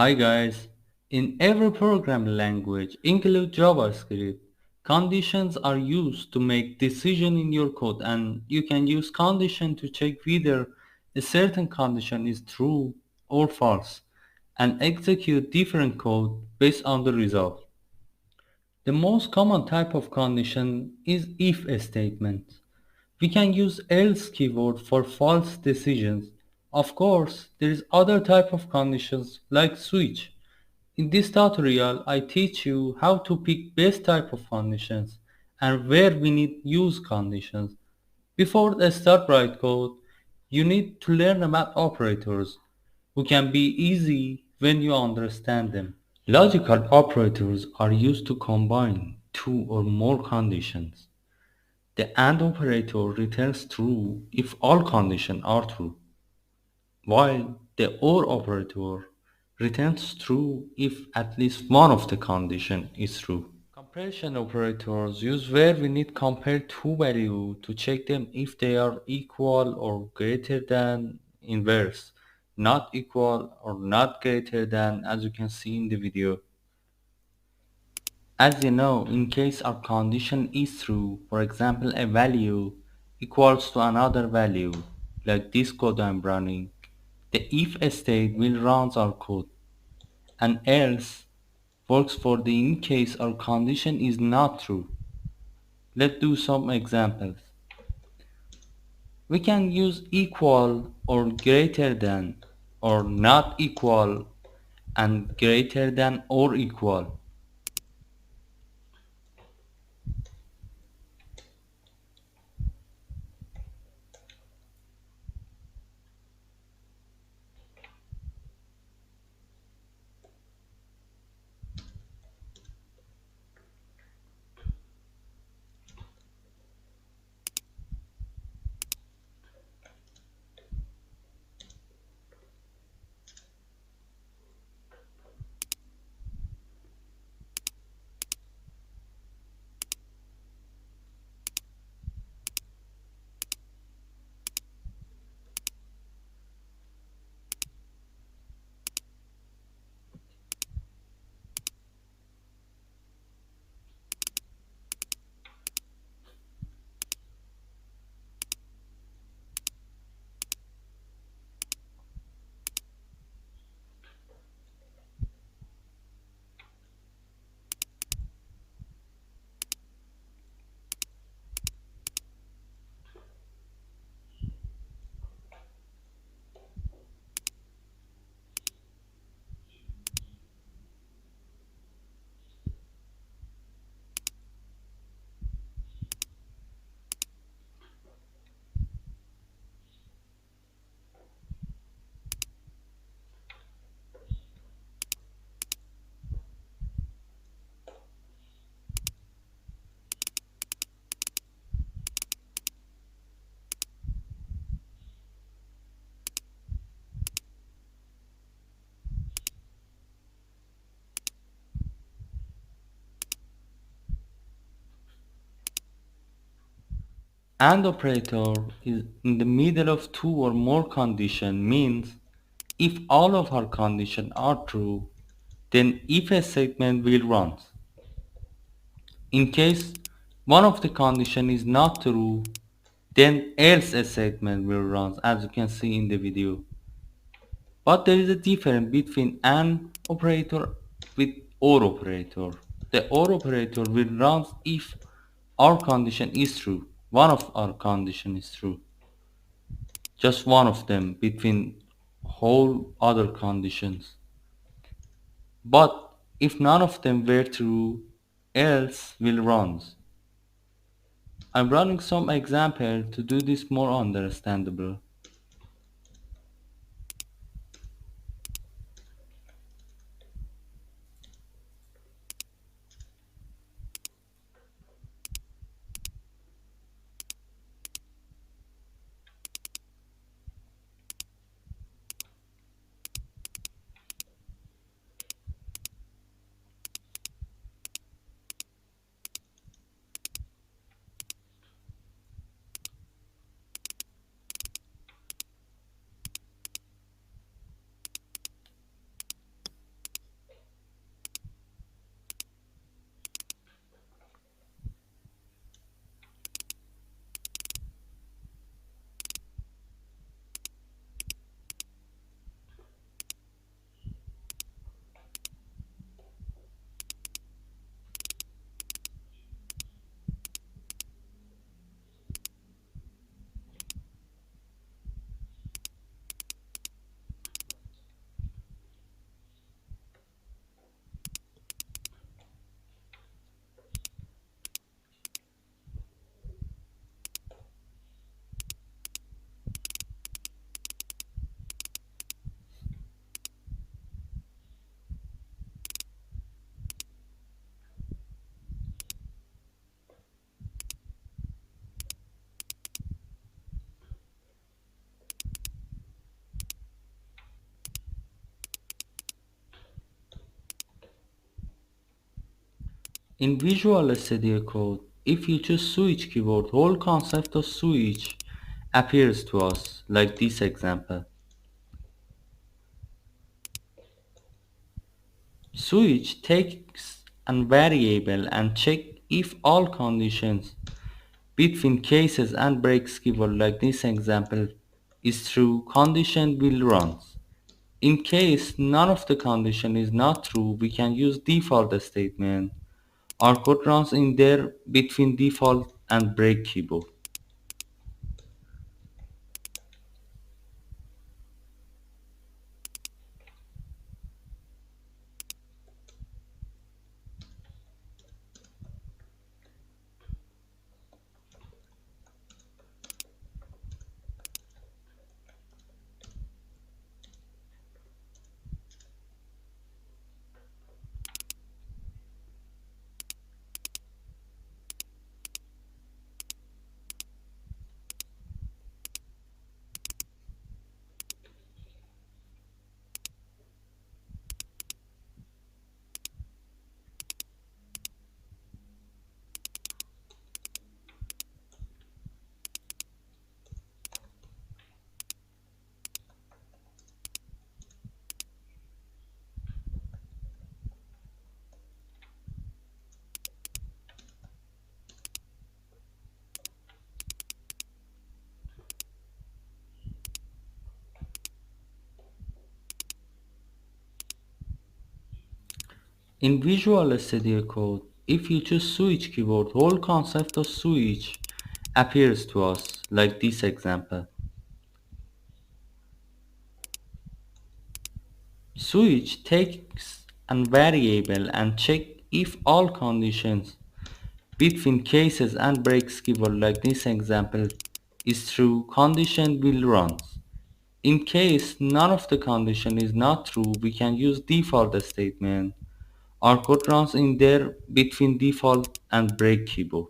Hi guys. In every programming language, include JavaScript, conditions are used to make decision in your code and you can use condition to check whether a certain condition is true or false and execute different code based on the result. The most common type of condition is if statement. We can use else keyword for false decisions. Of course, there is other type of conditions like switch. In this tutorial, I teach you how to pick best type of conditions and where we need use conditions. Before I start write code, you need to learn about operators, who can be easy when you understand them. Logical operators are used to combine two or more conditions. The AND operator returns true if all conditions are true, while the OR operator returns true if at least one of the conditions is true. Comparison operators use where we need compare two values to check them if they are equal or greater than inverse, not equal or not greater than, as you can see in the video. As you know, in case our condition is true, for example a value equals to another value, like this code I'm running, the if state will run our code, and else works for the in case our condition is not true. Let's do some examples. We can use equal or greater than, or not equal and greater than or equal. AND operator is in the middle of two or more condition means if all of our conditions are true, then if statement will run. In case one of the condition is not true, then else statement will run, as you can see in the video. But there is a difference between AND operator with OR operator. The OR operator will run if our condition is true. One of our condition is true. Just one of them between whole other conditions. But if none of them were true, else will run. I'm running some example to do this more understandable. In Visual Studio Code, if you choose switch keyboard, whole concept of switch appears to us, like this example. Switch takes a variable and check if all conditions between cases and breaks keyboard, like this example, is true, condition will run. In case none of the condition is not true, we can use default statement. Our code runs in there between default and break keyboard. In Visual Studio Code, if you choose switch keyboard, whole concept of switch appears to us, like this example. Switch takes a variable and check if all conditions between cases and breaks keyboard, like this example, is true, condition will run. In case none of the condition is not true, we can use default statement. Our code runs in there between default and break keyboard.